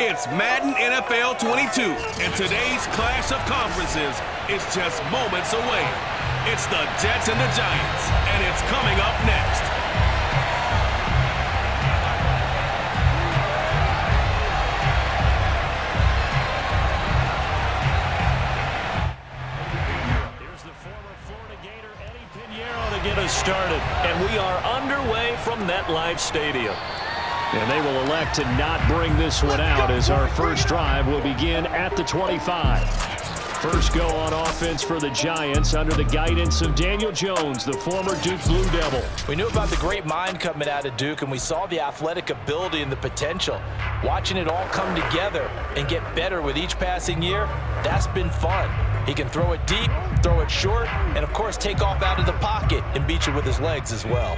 It's Madden NFL 22, and today's clash of conferences is just moments away. It's the Jets and the Giants, and it's coming up next. Here's the former Florida Gator Eddie Pinheiro to get us started, and we are underway from MetLife Stadium. And they will elect to not bring this one out as our first drive will begin at the 25. First go on offense for the Giants under the guidance of Daniel Jones, the former Duke Blue Devil. We knew about the great mind coming out of Duke, and we saw the athletic ability and the potential. Watching it all come together and get better with each passing year, that's been fun. He can throw it deep, throw it short, and of course take off out of the pocket and beat you with his legs as well.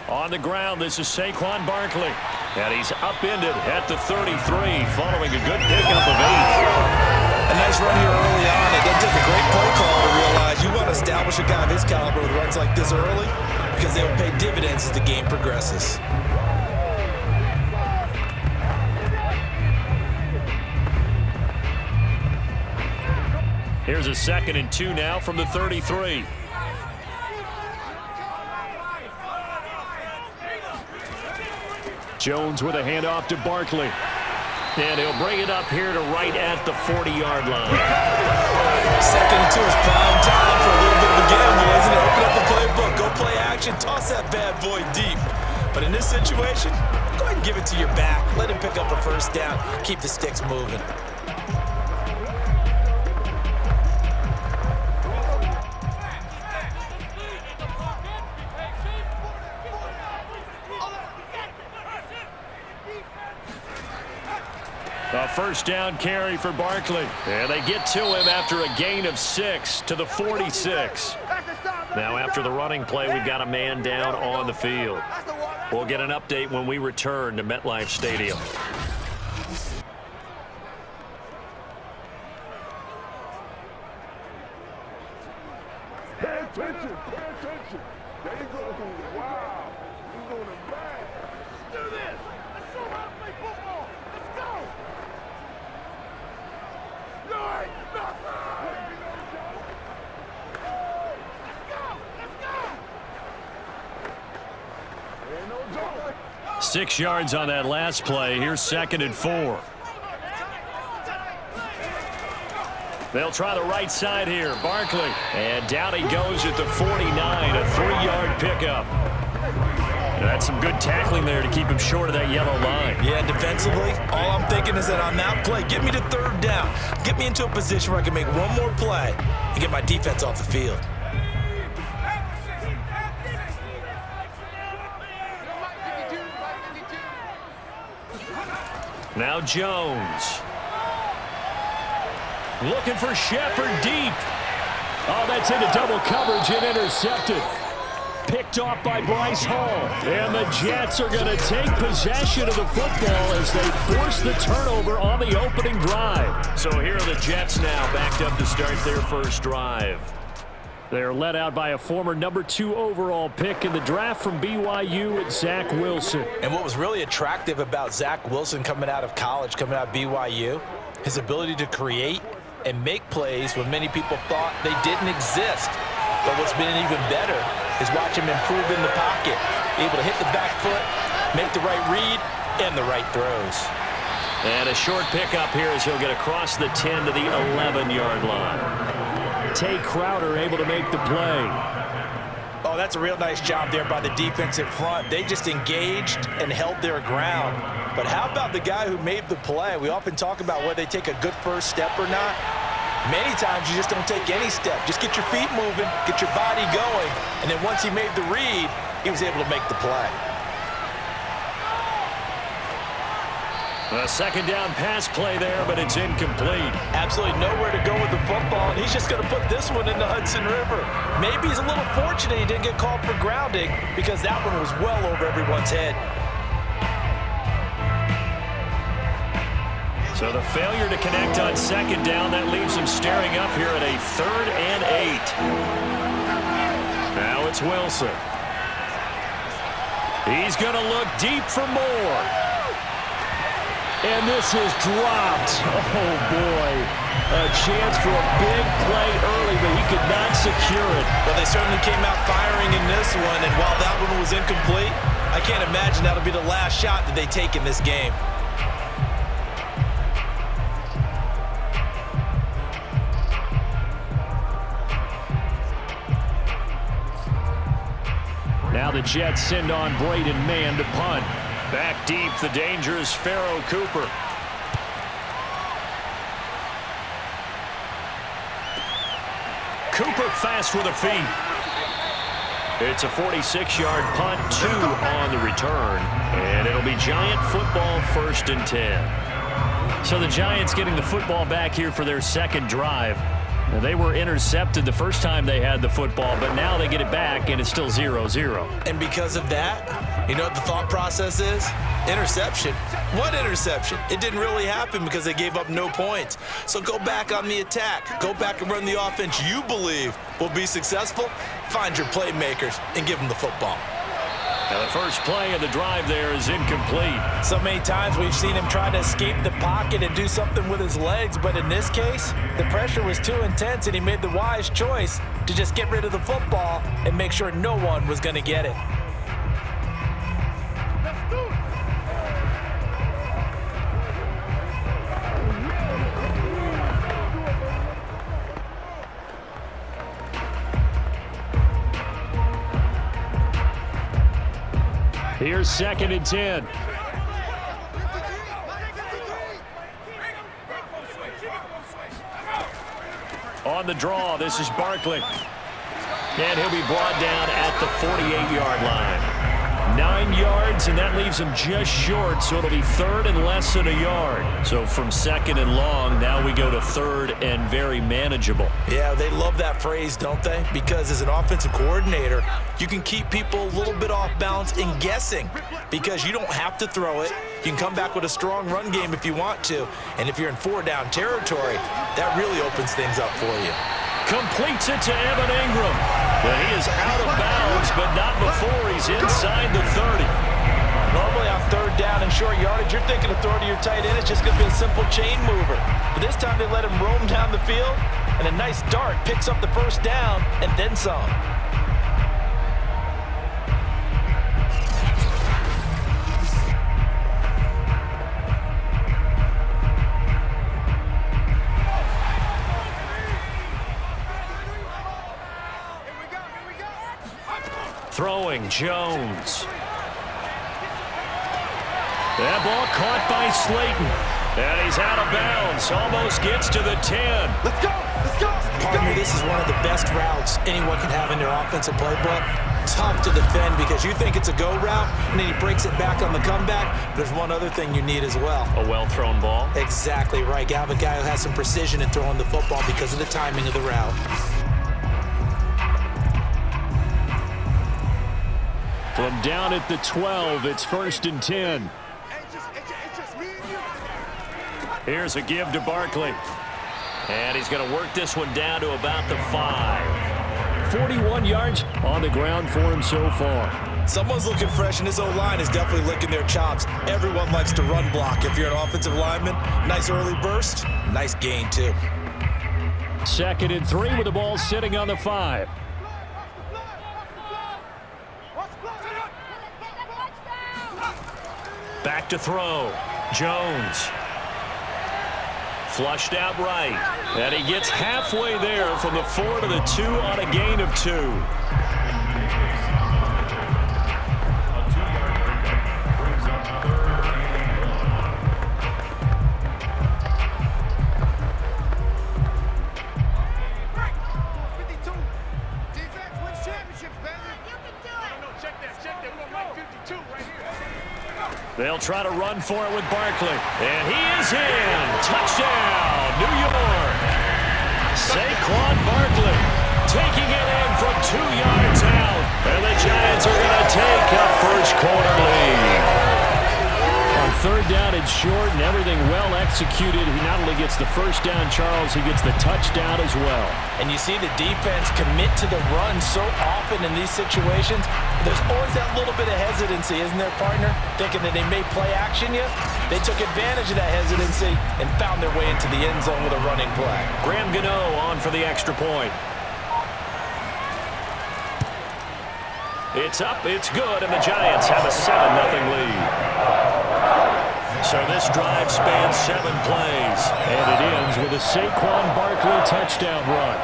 On the ground, this is Saquon Barkley. And he's upended at the 33 following a good pickup of 8. A nice run here early on. It doesn't take a great play call to realize you want to establish a guy of his caliber with runs like this early because they will pay dividends as the game progresses. Here's a 2nd and 2 now from the 33. Jones with a handoff to Barkley. And he'll bring it up here to right at the 40-yard line. 2nd and 2 is prime time for a little bit of a gamble, isn't it? Open up the playbook, go play action, toss that bad boy deep. But in this situation, go ahead and give it to your back. Let him pick up a first down. Keep the sticks moving. A first down carry for Barkley. And they get to him after a gain of 6 to the 46. Now after the running play, we've got a man down on the field. We'll get an update when we return to MetLife Stadium. Pay attention. Pay attention. There you go. Wow. He's going to bag. Let's do this. Let's show how to play football. Let's go. No, no. Let's go. 6 yards on that last play. Here's 2nd and 4. They'll try the right side here. Barkley. And down he goes at the 49. A 3-yard pickup. That's some good tackling there to keep him short of that yellow line. Yeah, defensively, all I'm thinking is that on that play, get me to 3rd down. Get me into a position where I can make one more play and get my defense off the field. Now Jones. Looking for Shepard deep. Oh, that's into double coverage and intercepted. Picked off by Bryce Hall. And the Jets are going to take possession of the football as they force the turnover on the opening drive. So here are the Jets now backed up to start their first drive. They're led out by a former number 2 overall pick in the draft from BYU at Zach Wilson. And what was really attractive about Zach Wilson coming out of college, coming out of BYU, his ability to create and make plays when many people thought they didn't exist. But what's been even better is watch him improve in the pocket, able to hit the back foot, make the right read, and the right throws. And a short pickup here as he'll get across the 10 to the 11-yard line. Tay Crowder able to make the play. Oh, that's a real nice job there by the defensive front. They just engaged and held their ground. But how about the guy who made the play? We often talk about whether they take a good first step or not. Many times you just don't take any step. Just get your feet moving, get your body going, and then once he made the read, he was able to make the play. A 2nd down pass play there, but it's incomplete. Absolutely nowhere to go with the football, and he's just going to put this one in the Hudson River. Maybe he's a little fortunate he didn't get called for grounding because that one was well over everyone's head. So the failure to connect on 2nd down, that leaves him staring up here at a 3rd and 8. it's Wilson. He's going to look deep for more. And this is dropped. Oh, boy. A chance for a big play early, but he could not secure it. Well, they certainly came out firing in this one, and while that one was incomplete, I can't imagine that'll be the last shot that they take in this game. Now the Jets send on Braden Mann to punt. Back deep, the dangerous Pharaoh Cooper. Cooper fast with a feet. It's a 46-yard punt, 2 on the return. And it'll be Giant football, 1st and 10. So the Giants getting the football back here for their second drive. Now, they were intercepted the first time they had the football, but now they get it back, and it's still 0-0. And because of that, you know what the thought process is? Interception. What interception? It didn't really happen because they gave up no points. So go back on the attack. Go back and run the offense you believe will be successful. Find your playmakers and give them the football. Now the first play of the drive there is incomplete. So many times we've seen him try to escape the pocket and do something with his legs, but in this case, the pressure was too intense and he made the wise choice to just get rid of the football and make sure no one was going to get it. Let's do it. Here's 2nd and 10. On the draw, this is Barkley. And he'll be brought down at the 48-yard line. 9 yards, and that leaves him just short, so it'll be 3rd and less than a yard. So from 2nd and long, now we go to 3rd and very manageable. Yeah, they love that phrase, don't they? Because as an offensive coordinator, you can keep people a little bit off balance and guessing because you don't have to throw it. You can come back with a strong run game if you want to. And if you're in 4-down territory, that really opens things up for you. Completes it to Evan Ingram. But he is out of bounds, but not before he's inside the 30. Normally on 3rd down and short yardage, you're thinking of throwing to your tight end. It's just going to be a simple chain mover. But this time they let him roam down the field, and a nice dart picks up the 1st down and then some. Throwing, Jones. That ball caught by Slayton. And he's out of bounds. Almost gets to the 10. Let's go. Let's go. Pardon me, this is one of the best routes anyone can have in their offensive playbook. Tough to defend because you think it's a go route, and then he breaks it back on the comeback. There's one other thing you need as well. A well-thrown ball. Exactly right. You have a guy who has some precision in throwing the football because of the timing of the route. From down at the 12, it's 1st and 10. Here's a give to Barkley. And he's going to work this one down to about the 5. 41 yards on the ground for him so far. Someone's looking fresh, and his O-line is definitely licking their chops. Everyone likes to run block. If you're an offensive lineman, nice early burst, nice gain too. 2nd and 3 with the ball sitting on the 5. Back to throw. Jones. Flushed out right. And he gets halfway there from the 4 to the 2 on a gain of 2. They'll try to run for it with Barkley. And he is in. Touchdown, New York. Saquon Barkley taking it in from 2 yards out. And the Giants are going to take a first quarter lead. On third down and short, and everything well executed. He not only gets the first down, Charles, he gets the touchdown as well. And you see the defense commit to the run so often in these situations. There's always that little bit of hesitancy, isn't there, partner? Thinking that they may play action you. They took advantage of that hesitancy and found their way into the end zone with a running play. Graham Gano on for the extra point. It's up, it's good, and the Giants have a 7-0 lead. So this drive spans 7 plays, and it ends with a Saquon Barkley touchdown run.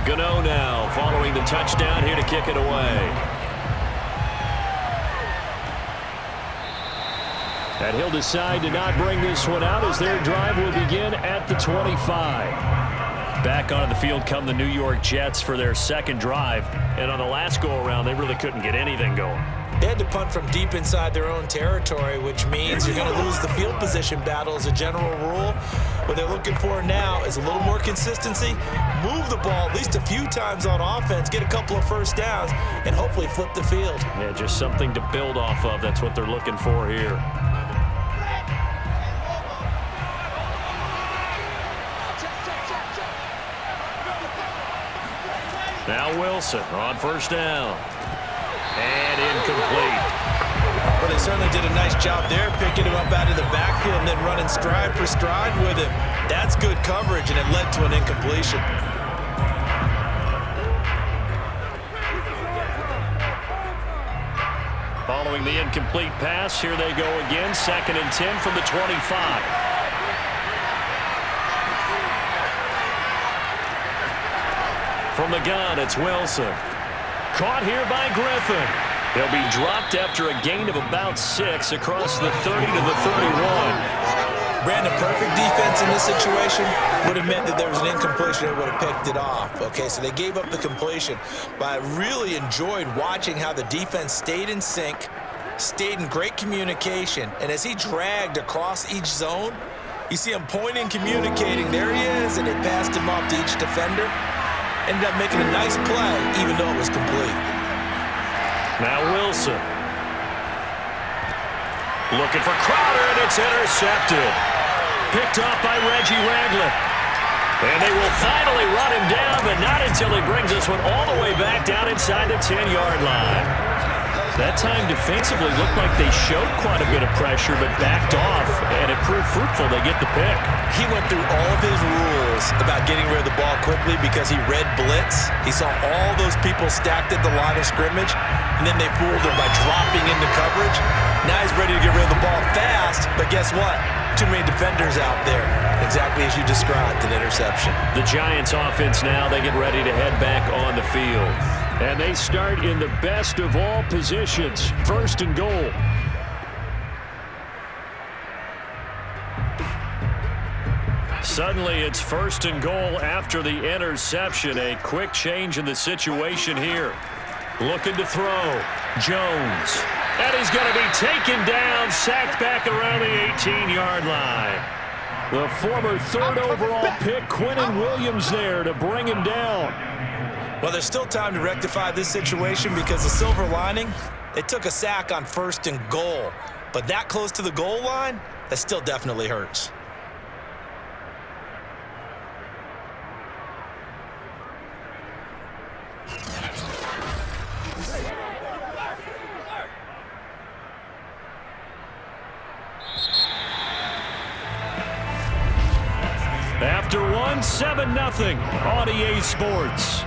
Gano now following the touchdown here to kick it away. And he'll decide to not bring this one out as their drive will begin at the 25. Back onto the field come the New York Jets for their second drive. And on the last go-around, they really couldn't get anything going. They had to punt from deep inside their own territory, which means you're going to lose the field position battle as a general rule. What they're looking for now is a little more consistency, move the ball at least a few times on offense, get a couple of first downs, and hopefully flip the field. Yeah, just something to build off of. That's what they're looking for here. Now Wilson on first down. And incomplete. Well, they certainly did a nice job there, picking him up out of the backfield and then running stride for stride with him. That's good coverage, and it led to an incompletion. Following the incomplete pass, here they go again. 2nd and 10 from the 25. From the gun, it's Wilson. Caught here by Griffin. He'll be dropped after a gain of about 6 across the 30 to the 31. Brandon, perfect defense in this situation would have meant that there was an incompletion and would have picked it off. Okay, so they gave up the completion. But I really enjoyed watching how the defense stayed in sync, stayed in great communication, and as he dragged across each zone, you see him pointing, communicating. There he is, and it passed him off to each defender. Ended up making a nice play, even though it was complete. Now Wilson. Looking for Crowder, and it's intercepted. Picked off by Reggie Ragland. And they will finally run him down, but not until he brings this one all the way back down inside the 10-yard line. That time defensively looked like they showed quite a bit of pressure, but backed off, and it proved fruitful. They get the pick. He went through all of his rules about getting rid of the ball quickly because he read blitz. He saw all those people stacked at the line of scrimmage, and then they fooled him by dropping into coverage. Now he's ready to get rid of the ball fast, but guess what? Too many defenders out there. Exactly as you described, an interception. The Giants offense now, they get ready to head back on the field. And they start in the best of all positions, 1st and goal. Suddenly it's 1st and goal after the interception. A quick change in the situation here. Looking to throw. Jones. And he's going to be taken down, sacked back around the 18-yard line. The former 3rd overall pick, Quinnen Williams, there to bring him down. Well, there's still time to rectify this situation because the silver lining, they took a sack on 1st and goal. But that close to the goal line, that still definitely hurts. After one, 7-0 on EA Sports.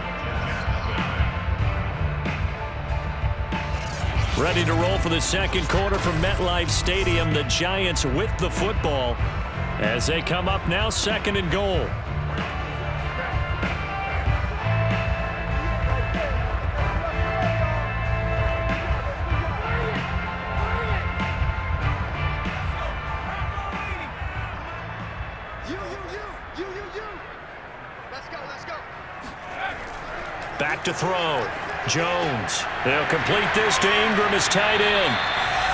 Ready to roll for the second quarter from MetLife Stadium. The Giants with the football as they come up now 2nd and goal. Back to throw. Jones. They'll complete this to Ingram as tight end.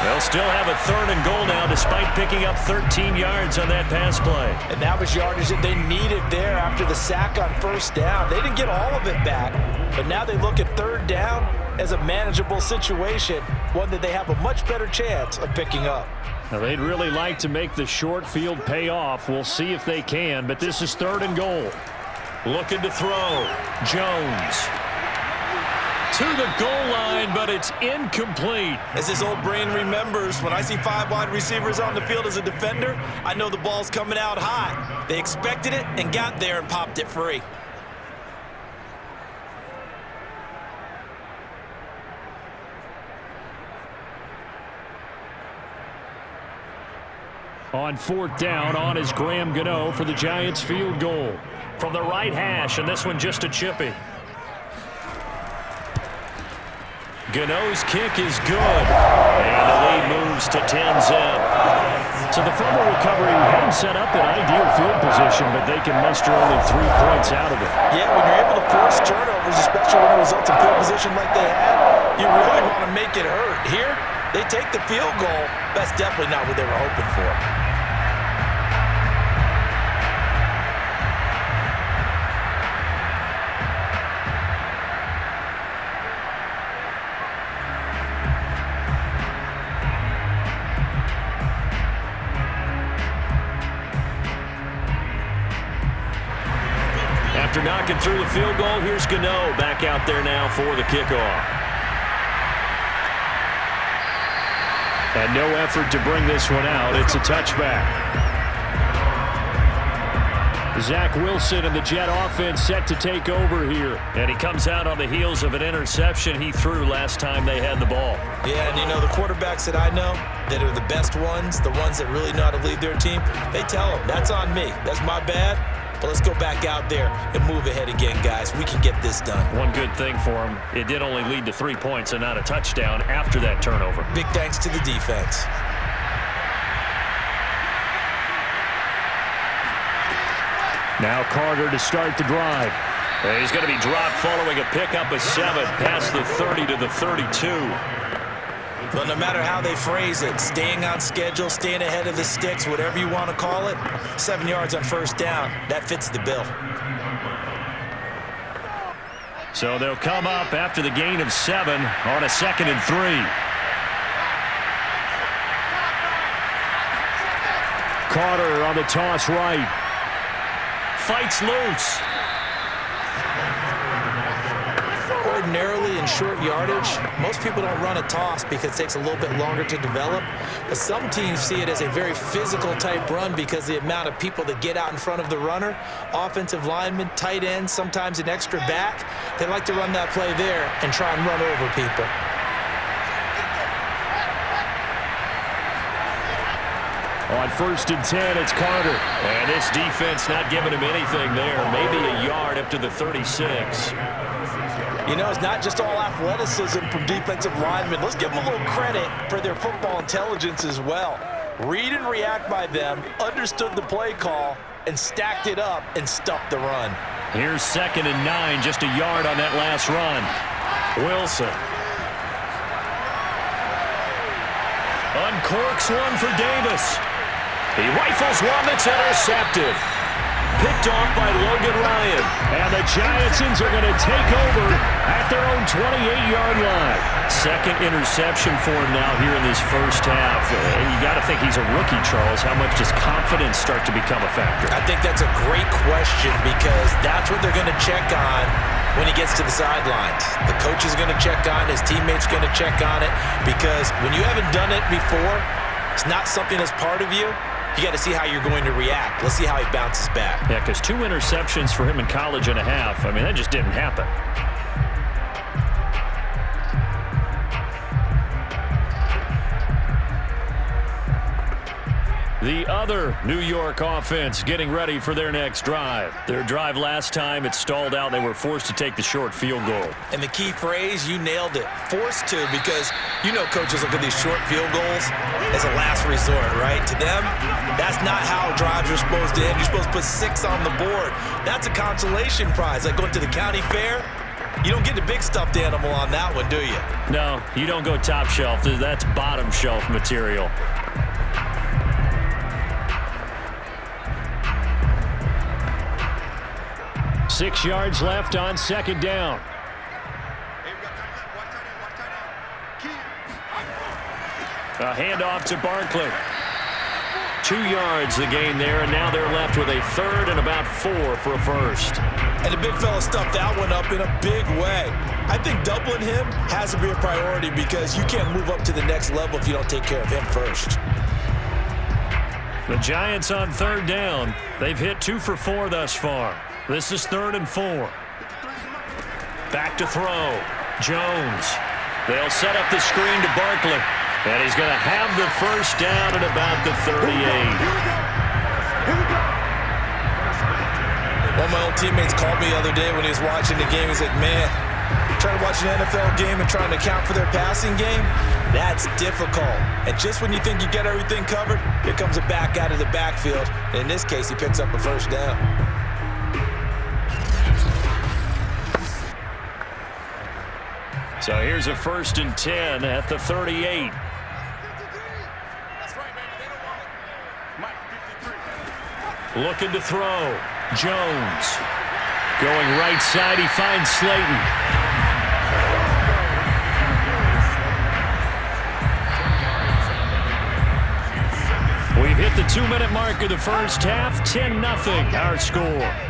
They'll still have a 3rd and goal now despite picking up 13 yards on that pass play. And that was yardage that they needed there after the sack on 1st down. They didn't get all of it back, but now they look at 3rd down as a manageable situation, one that they have a much better chance of picking up. Now, they'd really like to make the short field pay off. We'll see if they can, but this is 3rd and goal. Looking to throw. Jones. To the goal line, but it's incomplete. As this old brain remembers, when I see 5 wide receivers on the field as a defender, I know the ball's coming out high. They expected it and got there and popped it free. On 4th down, on is Graham Gano for the Giants field goal. From the right hash, and this one just a chippy. Gano's kick is good. And the lead moves to 10-zip. So the fumble recovery had him set up in ideal field position, but they can muster only 3 points out of it. Yeah, when you're able to force turnovers, especially when it results in field position like they had, you really want to make it hurt. Here, they take the field goal. That's definitely not what they were hoping for. After knocking through the field goal, here's Gano back out there now for the kickoff. And no effort to bring this one out. It's a touchback. Zach Wilson and the Jet offense set to take over here. And he comes out on the heels of an interception he threw last time they had the ball. Yeah, and you know, the quarterbacks that I know that are the best ones, the ones that really know how to lead their team, they tell them, that's on me. That's my bad. But let's go back out there and move ahead again, guys. We can get this done. One good thing for him, it did only lead to 3 points and not a touchdown after that turnover. Big thanks to the defense. Now Carter to start the drive. He's going to be dropped following a pickup of 7 past the 30 to the 32. But no matter how they phrase it, staying on schedule, staying ahead of the sticks, whatever you want to call it, 7 yards on 1st down, that fits the bill. So they'll come up after the gain of 7 on a 2nd and 3. Carter on the toss right. Fights loose. Ordinarily in short yardage, most people don't run a toss because it takes a little bit longer to develop. But some teams see it as a very physical type run because the amount of people that get out in front of the runner, offensive linemen, tight ends, sometimes an extra back, they like to run that play there and try and run over people. On 1st and 10, it's Carter. And this defense not giving him anything there. Maybe a yard up to the 36. You know, it's not just all athleticism from defensive linemen. Let's give them a little credit for their football intelligence as well. Read and react by them, understood the play call, and stacked it up and stuffed the run. Here's 2nd and 9, just a yard on that last run. Wilson. Uncorks one for Davis. He rifles one that's intercepted. Picked off by Logan Ryan. And the Giantsons are going to take over at their own 28-yard line. 2nd interception for him now here in this 1st half. And you got to think he's a rookie, Charles. How much does confidence start to become a factor? I think that's a great question because that's what they're going to check on when he gets to the sidelines. The coach is going to check on it. His teammates going to check on it because when you haven't done it before, it's not something that's part of you. You got to see how you're going to react. Let's see how he bounces back. Yeah, because 2 interceptions for him in college and a half. I mean, that just didn't happen. The other New York offense getting ready for their next drive. Their drive last time, it stalled out. They were forced to take the short field goal. And the key phrase, you nailed it. Forced to, because you know coaches look at these short field goals as a last resort, right? To them, that's not how drives are supposed to end. You're supposed to put 6 on the board. That's a consolation prize, like going to the county fair. You don't get the big stuffed animal on that one, do you? No, you don't go top shelf. That's bottom shelf material. Six yards left on second down. A handoff to Barkley. 2 yards the gain there, and now they're left with a third and about 4 for a first. And the big fella stuffed that one up in a big way. I think doubling him has to be a priority because you can't move up to the next level if you don't take care of him first. The Giants on third down. They've hit 2 for 4 thus far. This is 3rd and 4. Back to throw. Jones. They'll set up the screen to Barkley. And he's going to have the first down at about the 38. One of my old teammates called me the other day when he was watching the game. He's like, man, trying to watch an NFL game and trying to account for their passing game, that's difficult. And just when you think you get everything covered, here comes a back out of the backfield. And in this case, he picks up a first down. So here's a 1st and 10 at the 38. Looking to throw. Jones. Going right side, he finds Slayton. We've hit the 2-minute mark of the first half. 10-0 our score.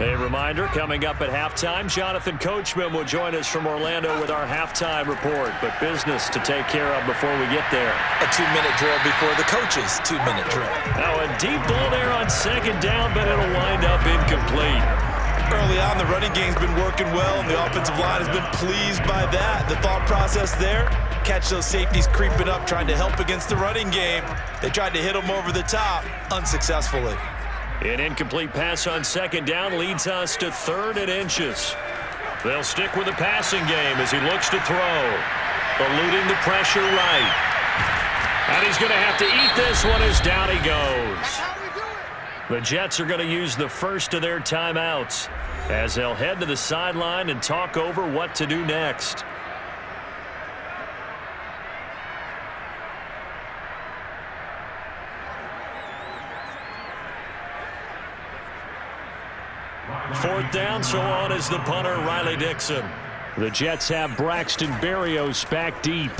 A reminder, coming up at halftime, Jonathan Coachman will join us from Orlando with our halftime report, but business to take care of before we get there. A 2-minute drill before the coach's 2-minute drill. Now a deep ball there on second down, but it'll wind up incomplete. Early on, the running game's been working well, and the offensive line has been pleased by that. The thought process there, catch those safeties creeping up, trying to help against the running game. They tried to hit them over the top, unsuccessfully. An incomplete pass on second down leads us to 3rd and inches. They'll stick with the passing game as he looks to throw. Eluding the pressure right. And he's going to have to eat this one as down he goes. The Jets are going to use the first of their timeouts as they'll head to the sideline and talk over what to do next. Fourth down, so on is the punter, Riley Dixon. The Jets have Braxton Berrios back deep.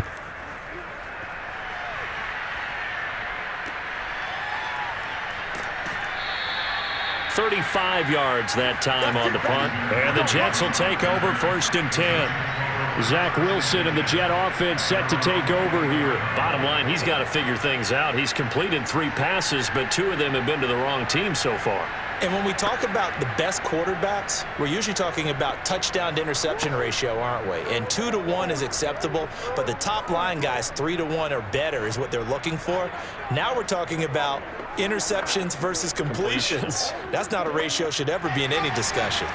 "35 yards that time on the punt. And the Jets will take over 1st and 10. Zach Wilson and the Jet offense set to take over here. Bottom line, he's got to figure things out. He's completed 3 passes, but 2 of them have been to the wrong team so far. And when we talk about the best quarterbacks, we're usually talking about touchdown to interception ratio, aren't we? And 2 to 1 is acceptable, but the top line guys 3 to 1 or better is what they're looking for. Now we're talking about interceptions versus completions. That's not a ratio should ever be in any discussion.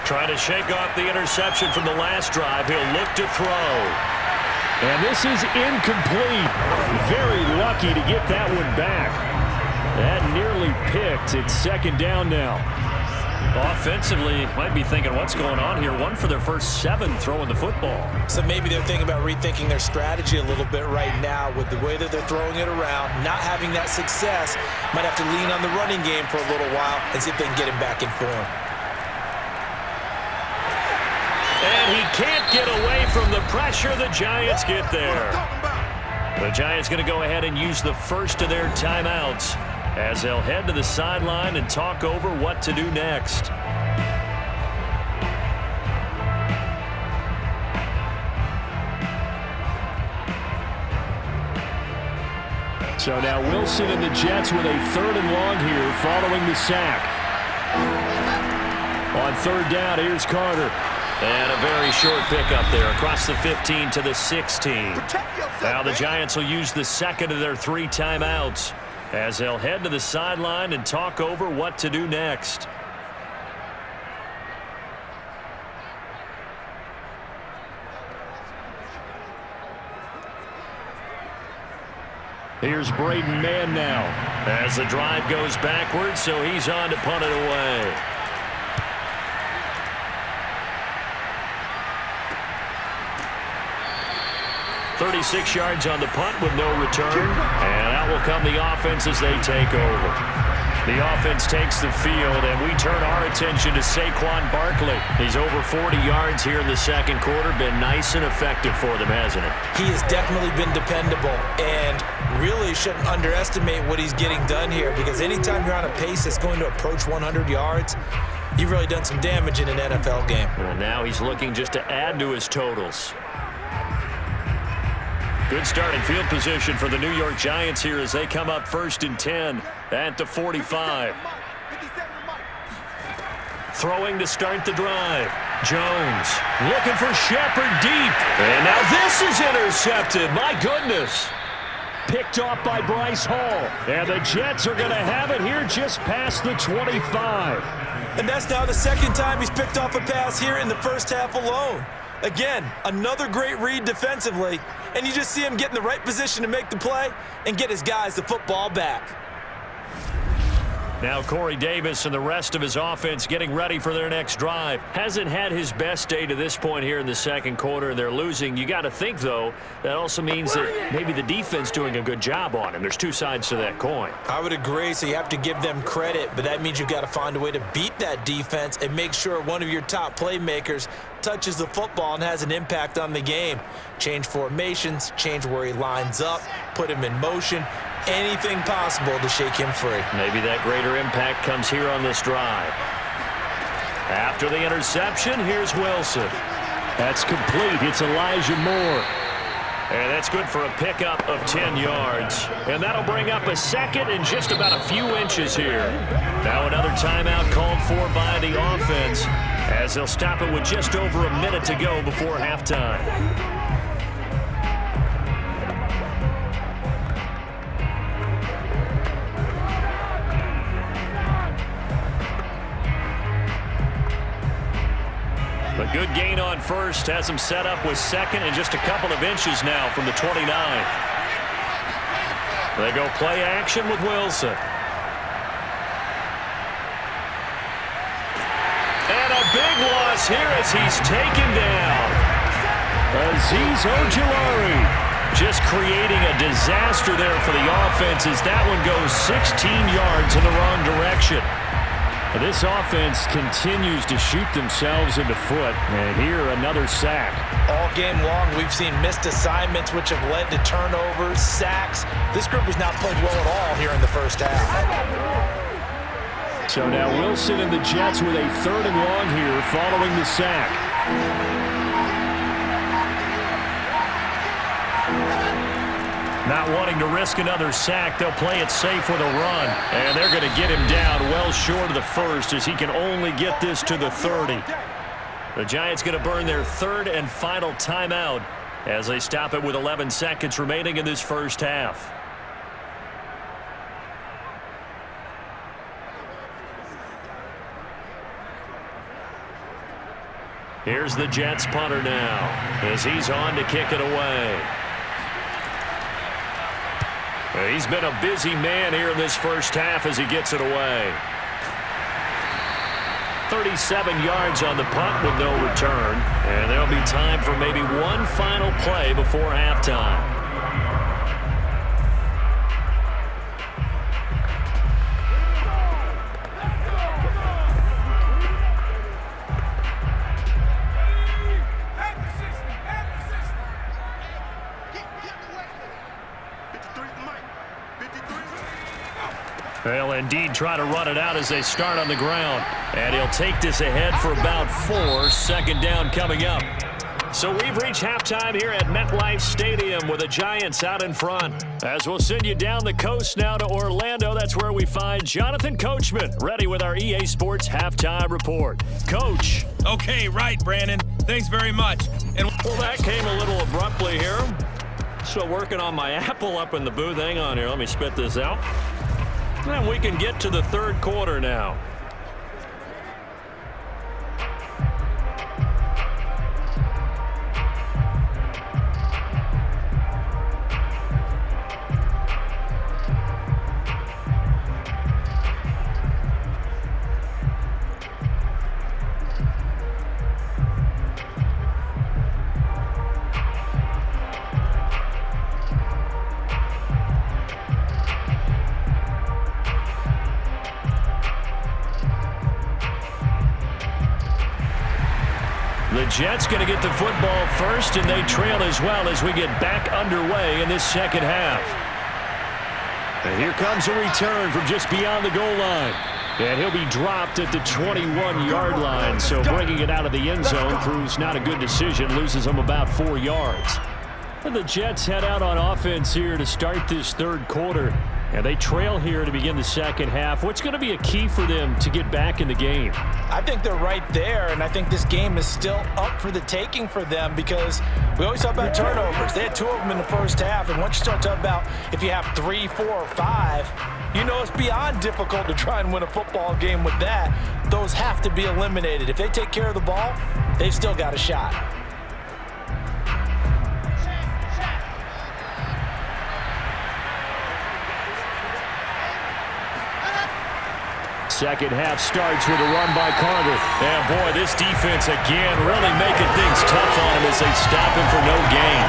Trying to shake off the interception from the last drive. He'll look to throw. And this is incomplete. Very lucky to get that one back. That nearly picked. It's second down now. Offensively, might be thinking, what's going on here? 1 for their first 7 throwing the football. So maybe they're thinking about rethinking their strategy a little bit right now with the way that they're throwing it around, not having that success. Might have to lean on the running game for a little while and see if they can get him back in form. And he can't get away from the pressure. The Giants get there. The Giants going to go ahead and use the first of their timeouts as they'll head to the sideline and talk over what to do next. So now Wilson and the Jets with a 3rd and long here following the sack. On 3rd down, here's Carter. And a very short pickup there across the 15 to the 16. Now the Giants will use the 2nd of their 3 timeouts as they'll head to the sideline and talk over what to do next. Here's Braden Mann now. As the drive goes backwards, so he's on to punt it away. "36 yards on the punt with no return, and out will come the offense as they take over. The offense takes the field, and we turn our attention to Saquon Barkley. He's over 40 yards here in the second quarter. Been nice and effective for them, hasn't it? He has definitely been dependable, and really shouldn't underestimate what he's getting done here, because anytime you're on a pace that's going to approach 100 yards, you've really done some damage in an NFL game. Well, now he's looking just to add to his totals. Good starting field position for the New York Giants here as they come up 1st and 10 at the 45. Throwing to start the drive. Jones looking for Shepard deep. And now this is intercepted. My goodness. Picked off by Bryce Hall. And the Jets are going to have it here just past the 25. And that's now the second time he's picked off a pass here in the first half alone. Again, another great read defensively, and you just see him get in the right position to make the play and get his guys the football back. Now Corey Davis and the rest of his offense getting ready for their next drive. Hasn't had his best day to this point here in the second quarter. They're losing. You got to think, though, that also means that maybe the defense doing a good job on him. There's two sides to that coin. I would agree, so you have to give them credit, but that means you've got to find a way to beat that defense and make sure one of your top playmakers touches the football and has an impact on the game. Change formations, change where he lines up, put him in motion. Anything possible to shake him free. Maybe that greater impact comes here on this drive. After the interception, here's Wilson. That's complete. It's Elijah Moore. And that's good for a pickup of 10 yards. And that'll bring up a second and just about a few inches here. Now another timeout called for by the offense as they'll stop it with just over a minute to go before halftime. A good gain on first has him set up with second and just a couple of inches now from the 29. They go play action with Wilson. And a big loss here as he's taken down. Azeez Ojulari just creating a disaster there for the offense as that one goes 16 yards in the wrong direction. This offense continues to shoot themselves in the foot, and here another sack. All game long, we've seen missed assignments, which have led to turnovers, sacks. This group has not played well at all here in the first half. So now Wilson and the Jets with a 3rd and long here following the sack. Not wanting to risk another sack, they'll play it safe with a run. And they're going to get him down well short of the first as he can only get this to the 30. The Giants going to burn their 3rd and final timeout as they stop it with 11 seconds remaining in this first half. Here's the Jets punter now as he's on to kick it away. He's been a busy man here in this first half as he gets it away. 37 yards on the punt with no return. And there'll be time for maybe one final play before halftime. They'll indeed try to run it out as they start on the ground. And he'll take this ahead for about 4. 2nd down coming up. So we've reached halftime here at MetLife Stadium with the Giants out in front. As we'll send you down the coast now to Orlando, that's where we find Jonathan Coachman, ready with our EA Sports Halftime Report. Coach. Okay, right, Brandon. Thanks very much. And well, that came a little abruptly here. Still working on my apple up in the booth. Hang on here. Let me spit this out. And we can get to the 3rd quarter now. The Jets going to get the football first, and they trail as well as we get back underway in this second half. And here comes a return from just beyond the goal line. And he'll be dropped at the 21-yard line, so bringing it out of the end zone proves not a good decision, loses them about 4 yards. And the Jets head out on offense here to start this third quarter. And they trail here to begin the second half. What's going to be a key for them to get back in the game? I think they're right there, and I think this game is still up for the taking for them because we always talk about turnovers. They had 2 of them in the first half, and once you start talking about if you have 3, 4, or 5, you know it's beyond difficult to try and win a football game with that. Those have to be eliminated. If they take care of the ball, they've still got a shot. Second half starts with a run by Carter. And boy, this defense again really making things tough on him as they stop him for no gain.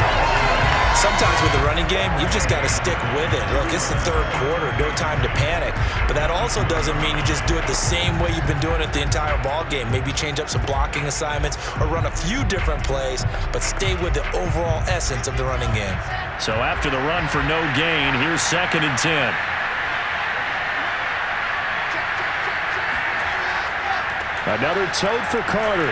Sometimes with the running game, you just got to stick with it. Look, it's the third quarter, no time to panic. But that also doesn't mean you just do it the same way you've been doing it the entire ball game. Maybe change up some blocking assignments or run a few different plays, but stay with the overall essence of the running game. So after the run for no gain, here's 2nd and 10. Another tote for Carter.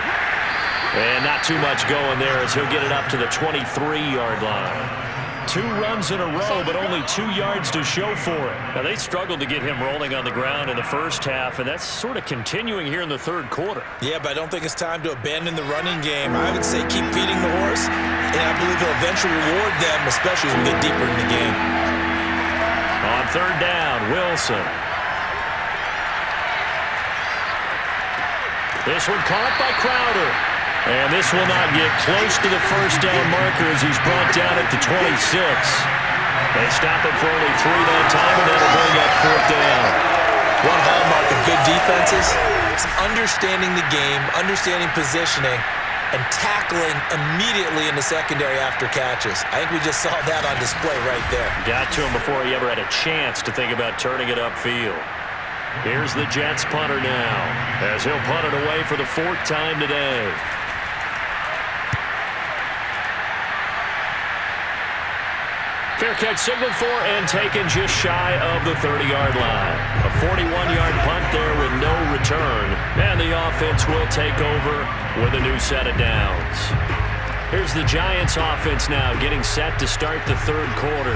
And not too much going there as he'll get it up to the 23-yard line. 2 runs in a row, but only 2 yards to show for it. Now, they struggled to get him rolling on the ground in the first half, and that's sort of continuing here in the third quarter. Yeah, but I don't think it's time to abandon the running game. I would say keep feeding the horse, and I believe he'll eventually reward them, especially as we get deeper in the game. On 3rd down, Wilson. This one caught by Crowder. And this will not get close to the first down marker as he's brought down at the 26. They stop him for only 3 that time, and that'll bring up 4th down. One hallmark of good defenses is understanding the game, understanding positioning, and tackling immediately in the secondary after catches. I think we just saw that on display right there. Got to him before he ever had a chance to think about turning it upfield. Here's the Jets punter now, as he'll punt it away for the 4th time today. Fair catch signaled for and taken just shy of the 30-yard line. A 41-yard punt there with no return, and the offense will take over with a new set of downs. Here's the Giants offense now getting set to start the third quarter.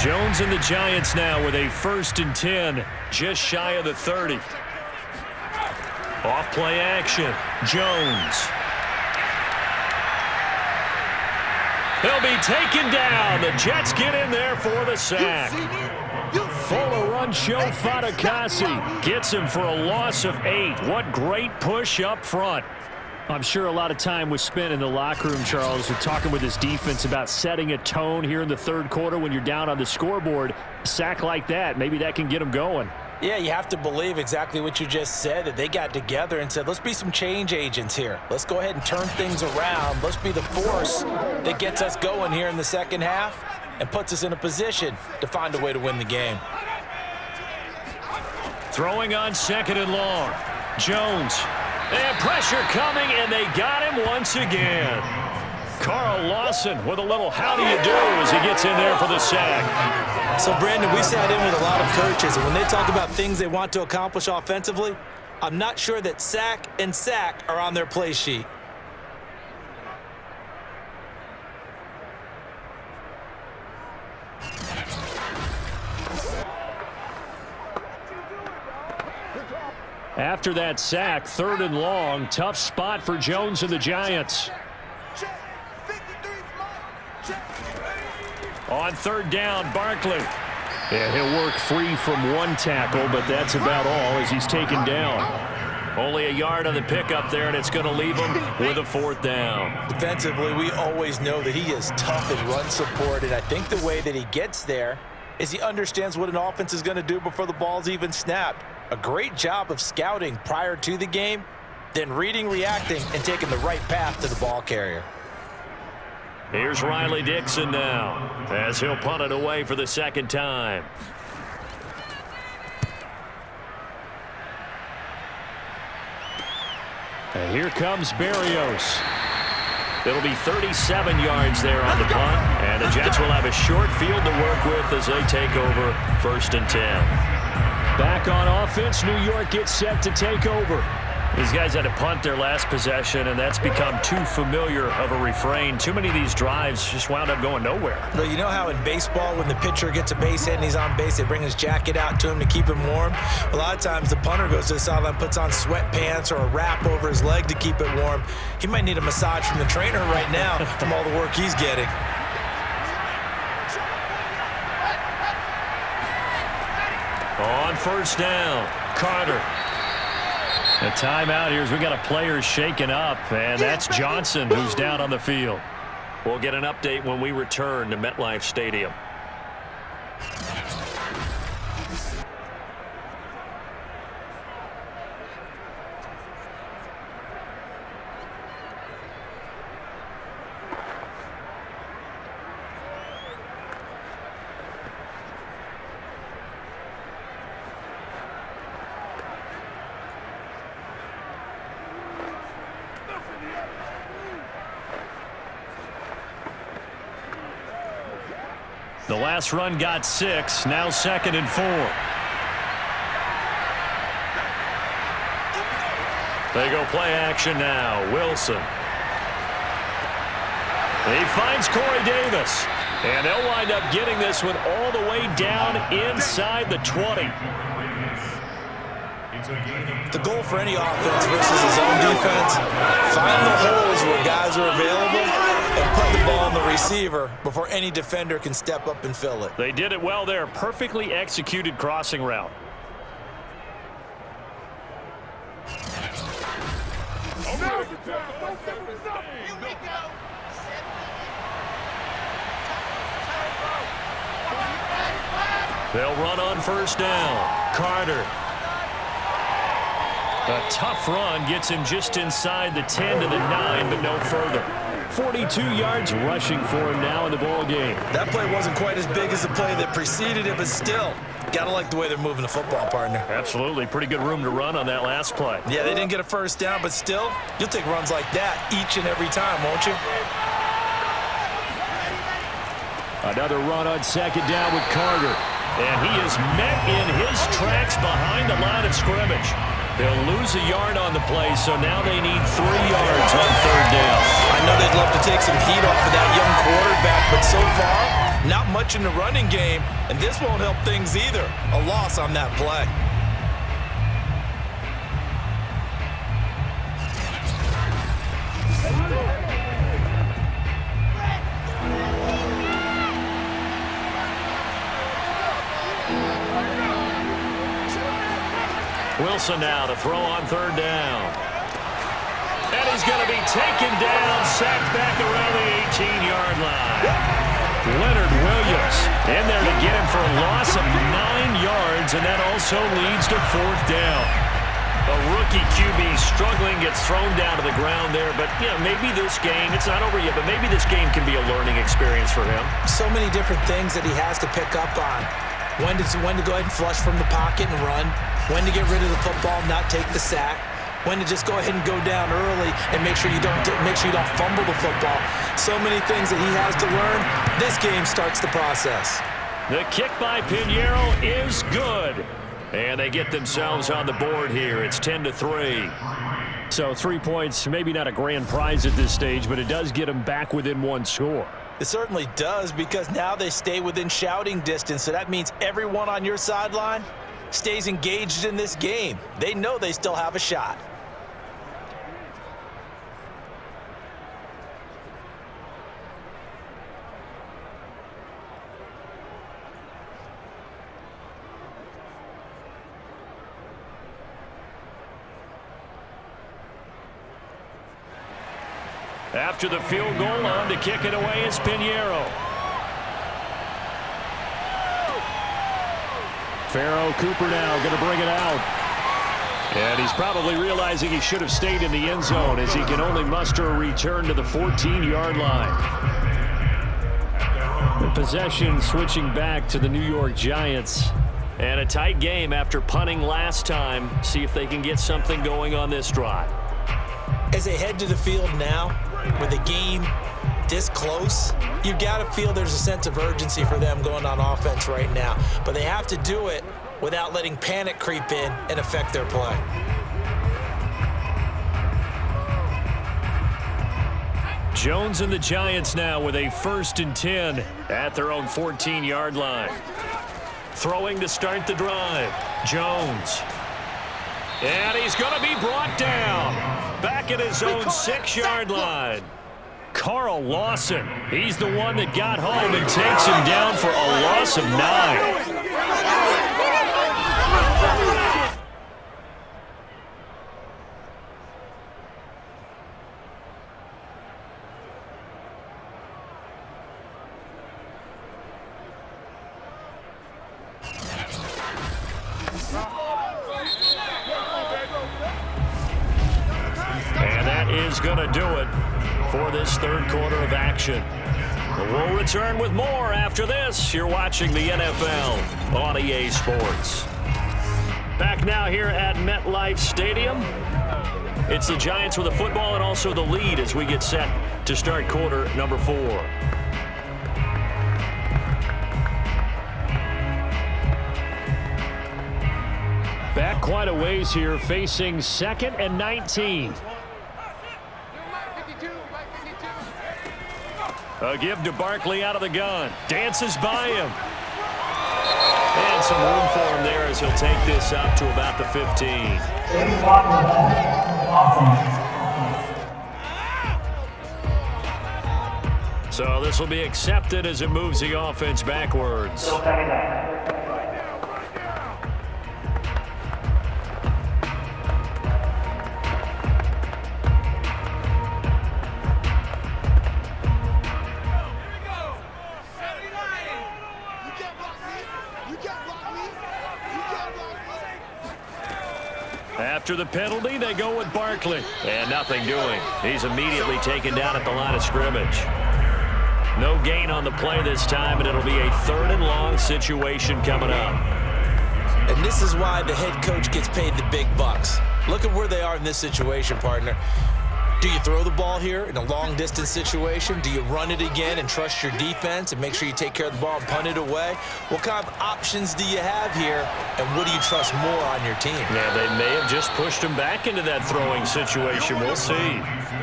Jones and the Giants now with a 1st and 10, just shy of the 30. Off play action, Jones. He'll be taken down. The Jets get in there for the sack. Full run show Fatukasi gets him for a loss of 8. What great push up front. I'm sure a lot of time was spent in the locker room, Charles, with talking with his defense about setting a tone here in the third quarter when you're down on the scoreboard. A sack like that, maybe that can get them going. Yeah, you have to believe exactly what you just said, that they got together and said, let's be some change agents here. Let's go ahead and turn things around. Let's be the force that gets us going here in the second half and puts us in a position to find a way to win the game. Throwing on 2nd and long. Jones. And pressure coming, and they got him once again. Carl Lawson with a little how do you do as he gets in there for the sack. So, Brandon, we sat in with a lot of coaches, and when they talk about things they want to accomplish offensively, I'm not sure that sack and sack are on their play sheet. After that sack, 3rd and long, tough spot for Jones and the Giants. On 3rd down, Barkley. And he'll work free from 1 tackle, but that's about all as he's taken down. Only a yard on the pickup there, and it's going to leave him with a 4th down. Defensively, we always know that he is tough in run support, and I think the way that he gets there is he understands what an offense is going to do before the ball's even snapped. A great job of scouting prior to the game, then reading, reacting, and taking the right path to the ball carrier. Here's Riley Dixon now as he'll punt it away for the second time. And here comes Berrios. It'll be 37 yards there on the punt, and the Jets will have a short field to work with as they take over 1st and 10. Back on offense, New York gets set to take over. These guys had to punt their last possession, and that's become too familiar of a refrain. Too many of these drives just wound up going nowhere. But you know how in baseball, when the pitcher gets a base hit and he's on base, they bring his jacket out to him to keep him warm? A lot of times the punter goes to the sideline, puts on sweatpants or a wrap over his leg to keep it warm. He might need a massage from the trainer right now from all the work he's getting. On 1st down, Carter. A timeout here as we got a player shaken up, and that's Johnson who's down on the field. We'll get an update when we return to MetLife Stadium. The last run got 6, now 2nd and 4. They go play action now. Wilson. He finds Corey Davis. And they'll wind up getting this one all the way down inside the 20. The goal for any offense versus his own defense, find the holes where guys are available and put the ball on the receiver before any defender can step up and fill it. They did it well there. Perfectly executed crossing route. They'll run on 1st down. Carter. A tough run gets him just inside the 10 to the 9, but no further. 42 yards rushing for him now in the ball game. That play wasn't quite as big as the play that preceded it, but still, gotta like the way they're moving the football, partner. Absolutely. Pretty good room to run on that last play. Yeah, they didn't get a 1st down, but still, you'll take runs like that each and every time, won't you? Another run on 2nd down with Carter. And he is met in his tracks behind the line of scrimmage. They'll lose a yard on the play, so now they need 3 yards on 3rd down. I know they'd love to take some heat off of that young quarterback, but so far, not much in the running game, and this won't help things either. A loss on that play. Wilson now to throw on 3rd down. And he's going to be taken down, sacked back around the 18-yard line. Leonard Williams in there to get him for a loss of 9 yards, and that also leads to 4th down. A rookie QB struggling, gets thrown down to the ground there, but you know, maybe this game, it's not over yet, but maybe this game can be a learning experience for him. So many different things that he has to pick up on. When to go ahead and flush from the pocket and run. When to get rid of the football, not take the sack. When to just go ahead and go down early and make sure you don't fumble the football. So many things that he has to learn. This game starts the process. The kick by Pinheiro is good. And they get themselves on the board here. It's 10-3. So 3 points, maybe not a grand prize at this stage, but it does get them back within 1 score. It certainly does, because now they stay within shouting distance. So that means everyone on your sideline stays engaged in this game. They know they still have a shot. After the field goal, on to kick it away is Pinheiro. Farrow Cooper now going to bring it out. And he's probably realizing he should have stayed in the end zone as he can only muster a return to the 14-yard line. The possession switching back to the New York Giants. And a tight game after punting last time. See if they can get something going on this drive. As they head to the field now, with the game this close, you've got to feel there's a sense of urgency for them going on offense right now. But they have to do it without letting panic creep in and affect their play. Jones and the Giants now with a 1st and 10 at their own 14-yard line. Throwing to start the drive. Jones. And he's going to be brought down. Back at his own 6-yard line. Carl Lawson. He's the one that got home and takes him down for a loss of 9. And that is going to do it for this third quarter of action. We'll return with more after this. You're watching the NFL on EA Sports. Back now here at MetLife Stadium. It's the Giants with the football and also the lead as we get set to start quarter number 4. Back quite a ways here, facing 2nd and 19. A give to Barkley out of the gun. Dances by him. And some room for him there as he'll take this up to about the 15. So this will be accepted as it moves the offense backwards. After the penalty, they go with Barkley. And nothing doing. He's immediately taken down at the line of scrimmage. No gain on the play this time, and it'll be a 3rd and long situation coming up. And this is why the head coach gets paid the big bucks. Look at where they are in this situation, partner. Do you throw the ball here in a long-distance situation? Do you run it again and trust your defense and make sure you take care of the ball and punt it away? What kind of options do you have here, and what do you trust more on your team? Yeah, they may have just pushed him back into that throwing situation. We'll see.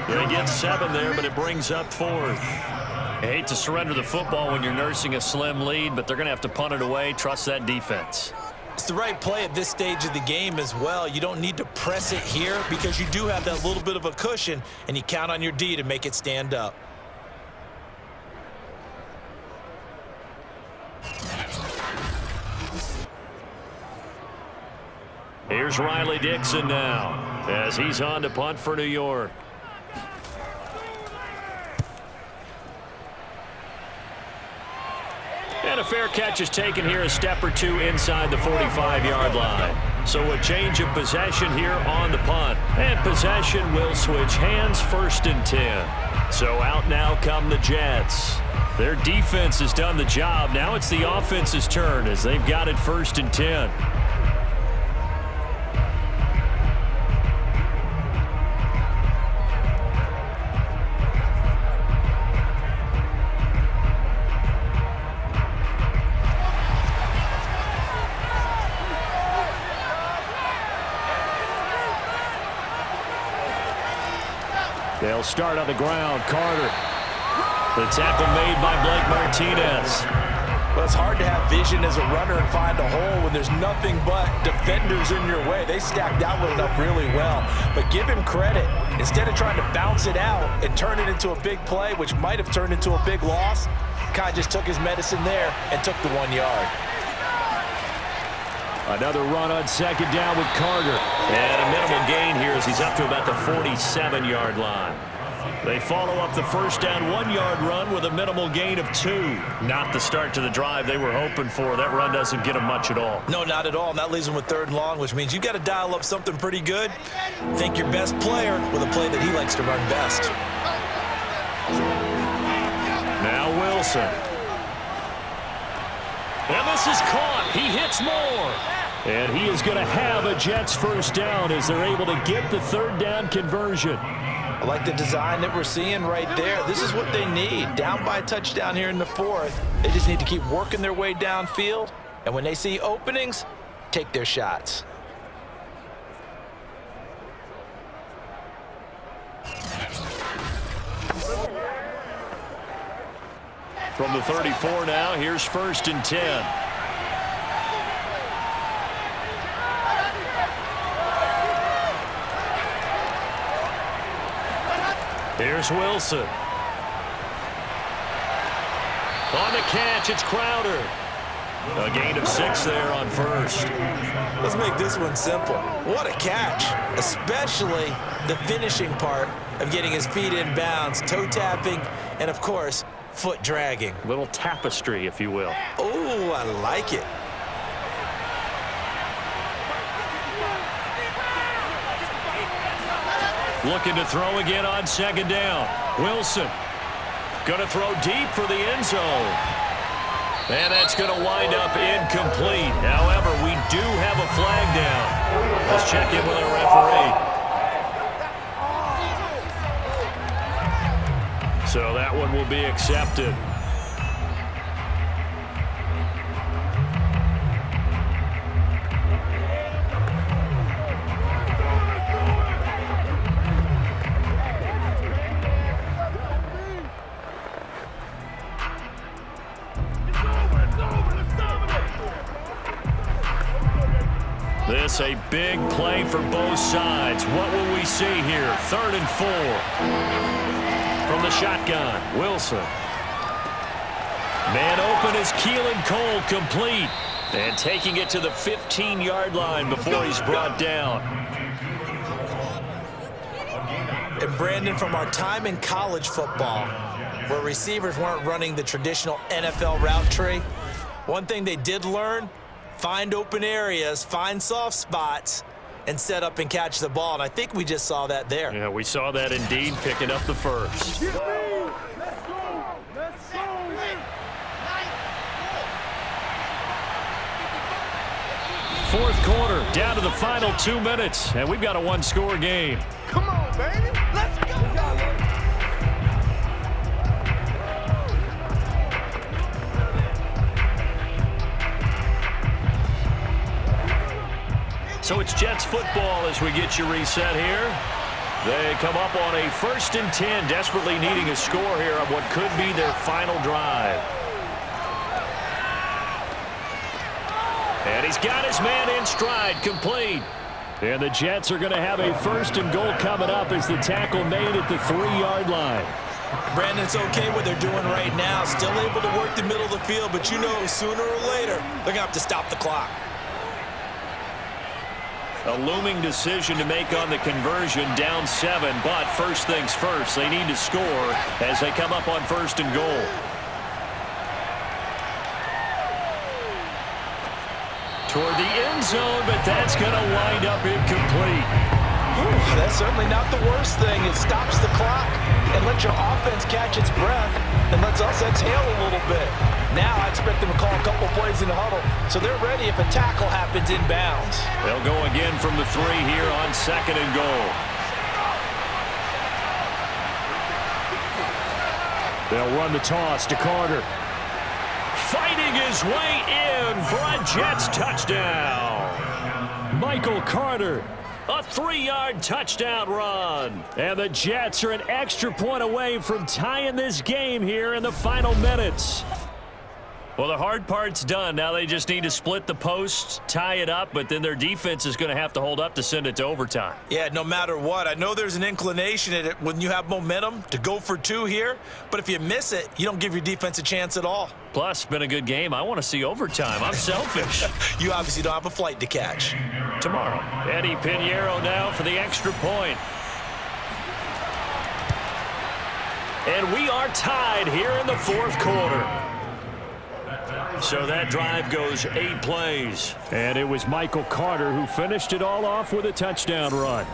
They get 7 there, but it brings up 4th. I hate to surrender the football when you're nursing a slim lead, but they're going to have to punt it away. Trust that defense. It's the right play at this stage of the game as well. You don't need to press it here because you do have that little bit of a cushion, and you count on your D to make it stand up. Here's Riley Dixon now as he's on to punt for New York. And a fair catch is taken here, a step or 2 inside the 45-yard line. So a change of possession here on the punt. And possession will switch hands, 1st and 10. So out now come the Jets. Their defense has done the job. Now it's the offense's turn as they've got it 1st and 10. They'll start on the ground. Carter. The tackle made by Blake Martinez. Well, it's hard to have vision as a runner and find a hole when there's nothing but defenders in your way. They stacked that one up really well. But give him credit. Instead of trying to bounce it out and turn it into a big play, which might have turned into a big loss, kind of just took his medicine there and took the 1 yard. Another run on 2nd down with Carter. And a minimal gain here as he's up to about the 47-yard line. They follow up the first down 1-yard run with a minimal gain of 2. Not the start to the drive they were hoping for. That run doesn't get them much at all. No, not at all. And that leaves them with 3rd and long, which means you've got to dial up something pretty good. Think your best player with a play that he likes to run best. Now Wilson. And this is caught. He hits more. And he is going to have a Jets first down as they're able to get the 3rd down conversion. I like the design that we're seeing right there. This is what they need. Down by a touchdown here in the 4th. They just need to keep working their way downfield. And when they see openings, take their shots. From the 34 now, here's 1st and 10. Here's Wilson. On the catch, it's Crowder. A gain of 6 there on 1st. Let's make this one simple. What a catch, especially the finishing part of getting his feet in bounds, toe tapping, and of course, foot dragging. Little tapestry, if you will. Oh, I like it. Looking to throw again on 2nd down. Wilson going to throw deep for the end zone. And that's going to wind up incomplete. However, we do have a flag down. Let's check in with our referee. So that one will be accepted. This a big play for both sides. What will we see here? 3rd and 4. From the shotgun, Wilson. Man open is Keelan Cole, complete. And taking it to the 15-yard line before he's brought down. And Brandon, from our time in college football, where receivers weren't running the traditional NFL route tree, one thing they did learn: find open areas, find soft spots, and set up and catch the ball. And I think we just saw that there. Yeah, we saw that indeed, picking up the 1st. Let's go. Let's go. 4th quarter, down to the final 2 minutes, and we've got a 1-score game. Come on, baby. Let's go. So it's Jets football as we get you reset here. They come up on a 1st and 10, desperately needing a score here on what could be their final drive. And he's got his man in stride, complete. And the Jets are going to have a 1st and goal coming up as the tackle made at the 3-yard line. Brandon, it's okay what they're doing right now. Still able to work the middle of the field, but you know sooner or later they're going to have to stop the clock. A looming decision to make on the conversion, down 7, but first things first, they need to score as they come up on 1st and goal. Toward the end zone, but that's going to wind up incomplete. Ooh, that's certainly not the worst thing. It stops the clock and lets your offense catch its breath and lets us exhale a little bit. Now I expect them to call a couple plays in the huddle, so they're ready if a tackle happens inbounds. They'll go again from the 3 here on 2nd and goal. They'll run the toss to Carter. Fighting his way in for a Jets touchdown. Michael Carter, a 3-yard touchdown run. And the Jets are an extra point away from tying this game here in the final minutes. Well, the hard part's done. Now they just need to split the posts, tie it up, but then their defense is going to have to hold up to send it to overtime. Yeah, no matter what. I know there's an inclination in it when you have momentum to go for 2 here, but if you miss it, you don't give your defense a chance at all. Plus, been a good game. I want to see overtime. I'm selfish. You obviously don't have a flight to catch. Tomorrow, Eddie Pinheiro now for the extra point. And we are tied here in the fourth quarter. So that drive goes 8 plays. And it was Michael Carter who finished it all off with a touchdown run.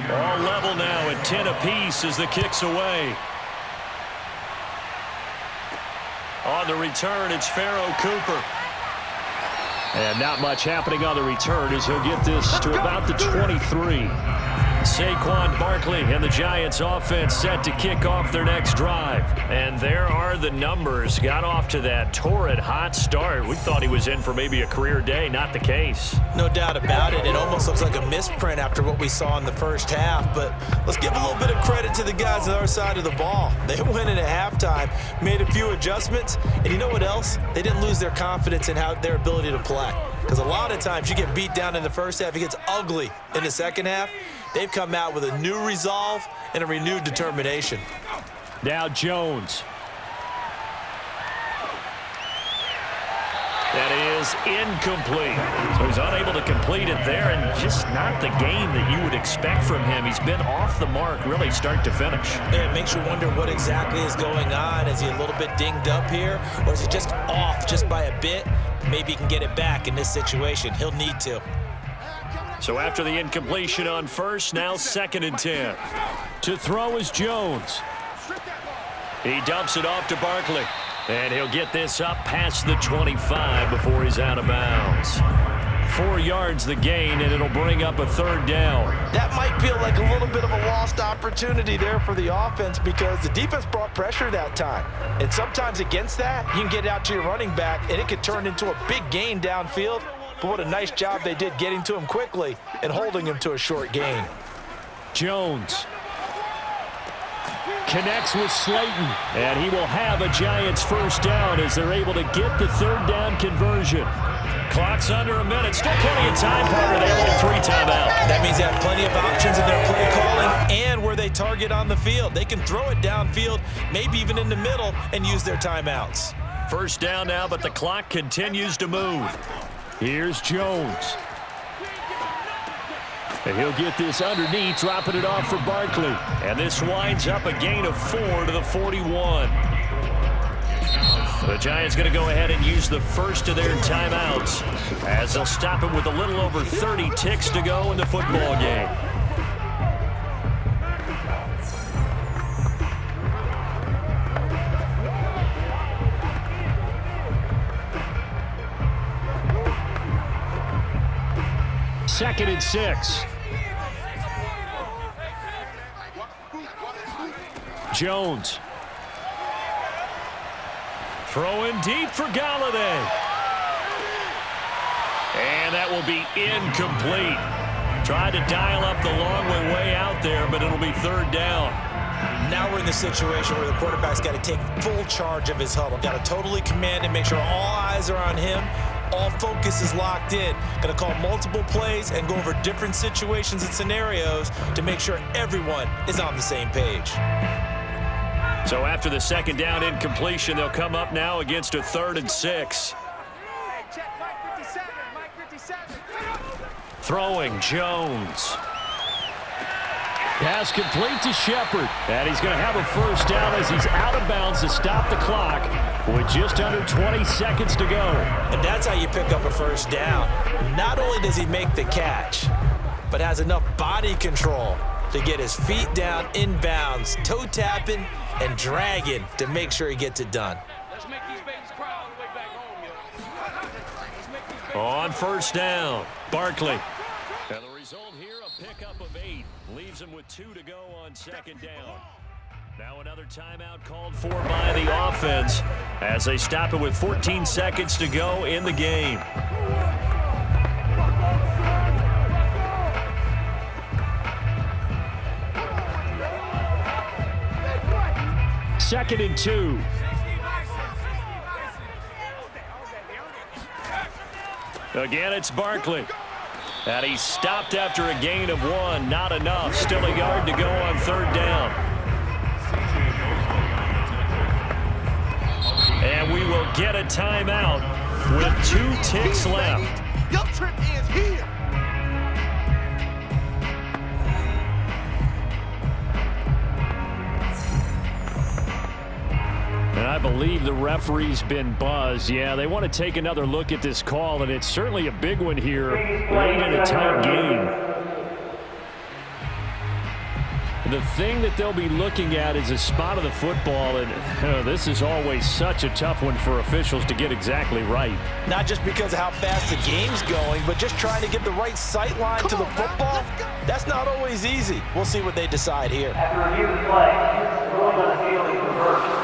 All level now at 10 apiece as the kick's away. On the return, it's Pharaoh Cooper. And not much happening on the return as he'll get this to about the 23. Saquon Barkley and the Giants offense set to kick off their next drive. And there are the numbers. Got off to that torrid hot start. We thought he was in for maybe a career day. Not the case. No doubt about it. It almost looks like a misprint after what we saw in the first half. But let's give a little bit of credit to the guys on our side of the ball. They went in at halftime, made a few adjustments, and you know what else? They didn't lose their confidence in their ability to play. Because a lot of times you get beat down in the first half, it gets ugly in the second half. They've come out with a new resolve and a renewed determination. Now Jones. That is incomplete. So he's unable to complete it there, and just not the game that you would expect from him. He's been off the mark really start to finish. Yeah, it makes you wonder what exactly is going on. Is he a little bit dinged up here, or is he just off just by a bit? Maybe he can get it back in this situation. He'll need to. So after the incompletion on first, now 2nd and 10. To throw is Jones. He dumps it off to Barkley. And he'll get this up past the 25 before he's out of bounds. 4 yards the gain, and it'll bring up a 3rd down. That might feel like a little bit of a lost opportunity there for the offense because the defense brought pressure that time. And sometimes against that, you can get out to your running back, and it could turn into a big gain downfield. But what a nice job they did getting to him quickly and holding him to a short gain. Jones connects with Slayton, and he will have a Giants 1st down as they're able to get the 3rd down conversion. Clock's under a minute. Still plenty of time, partner. They only have 3 timeouts. That means they have plenty of options in their play calling and where they target on the field. They can throw it downfield, maybe even in the middle, and use their timeouts. 1st down now, but the clock continues to move. Here's Jones. And he'll get this underneath, dropping it off for Barkley. And this winds up a gain of 4 to the 41. The Giants going to go ahead and use the first of their timeouts as they'll stop it with a little over 30 ticks to go in the football game. Second and 6. Jones. Throwing deep for Galladay. And that will be incomplete. Tried to dial up the long way out there, but it'll be 3rd down. Now we're in the situation where the quarterback's got to take full charge of his huddle. Got to totally command and make sure all eyes are on him. All focus is locked in. Going to call multiple plays and go over different situations and scenarios to make sure everyone is on the same page. So after the 2nd down incompletion, they'll come up now against a 3rd and 6. Throwing Jones. Pass complete to Shepard. And he's going to have a 1st down as he's out of bounds to stop the clock with just under 20 seconds to go. And that's how you pick up a 1st down. Not only does he make the catch, but has enough body control to get his feet down inbounds, toe tapping and dragging to make sure he gets it done. Let's make these babies cry on the way back home, yo. On 1st down, Barkley. And the result here, a pickup of 8. Leaves him with 2 to go on 2nd down. Now another timeout called for by the offense as they stop it with 14 seconds to go in the game. 2nd and 2. Again, it's Barkley. And he's stopped after a gain of 1. Not enough. Still a yard to go on 3rd down. And we will get a timeout with 2 ticks left. Your trip ends here. And I believe the referee's been buzzed. Yeah, they want to take another look at this call, and it's certainly a big one here late in a tight game. The thing that they'll be looking at is a spot of the football, and this is always such a tough one for officials to get exactly right. Not just because of how fast the game's going, but just trying to get the right sight line to the football. That's not always easy. We'll see what they decide here. After review of the play, ruling on the field is reversed.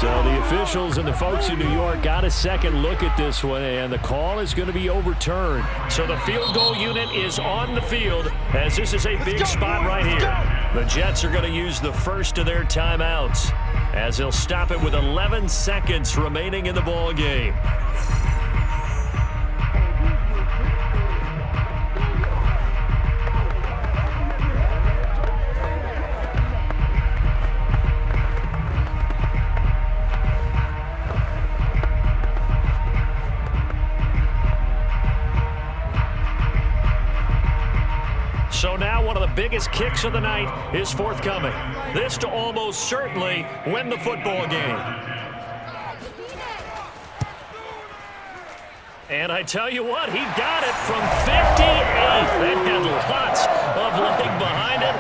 So the officials and the folks in New York got a second look at this one, and the call is going to be overturned. So the field goal unit is on the field, as this is a big spot right here. The Jets are going to use the first of their timeouts, as they'll stop it with 11 seconds remaining in the ball game. So now one of the biggest kicks of the night is forthcoming. This to almost certainly win the football game. And I tell you what, he got it from 58. That had lots of leg behind it.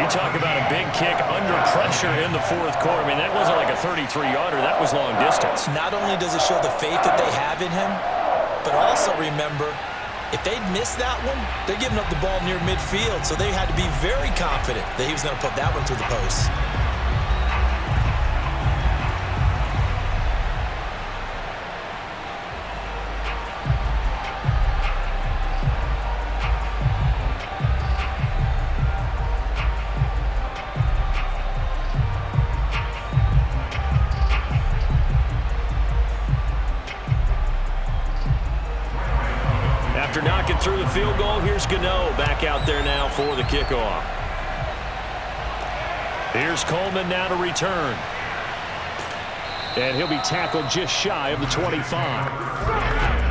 You talk about a big kick under pressure in the 4th quarter. I mean, that wasn't like a 33-yarder. That was long distance. Not only does it show the faith that they have in him, but also remember, if they'd missed that one, they're giving up the ball near midfield, so they had to be very confident that he was going to put that one through the post. After knocking through the field goal, here's Gano back out there now for the kickoff. Here's Coleman now to return. And he'll be tackled just shy of the 25.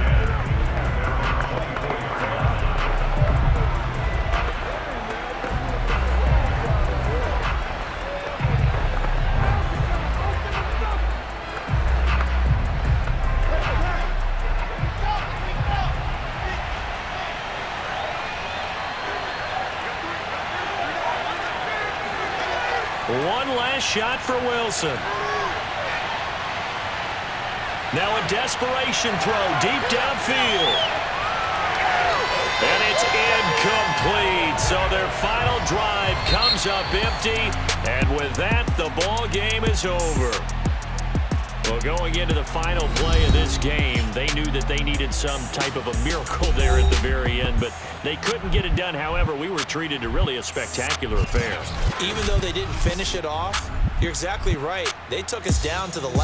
One last shot for Wilson. Now a desperation throw deep downfield. And it's incomplete. So their final drive comes up empty. And with that, the ball game is over. Well, going into the final play of this game, they knew that they needed some type of a miracle there at the very end, but they couldn't get it done. However, we were treated to really a spectacular affair. Even though they didn't finish it off, you're exactly right. They took us down to the last.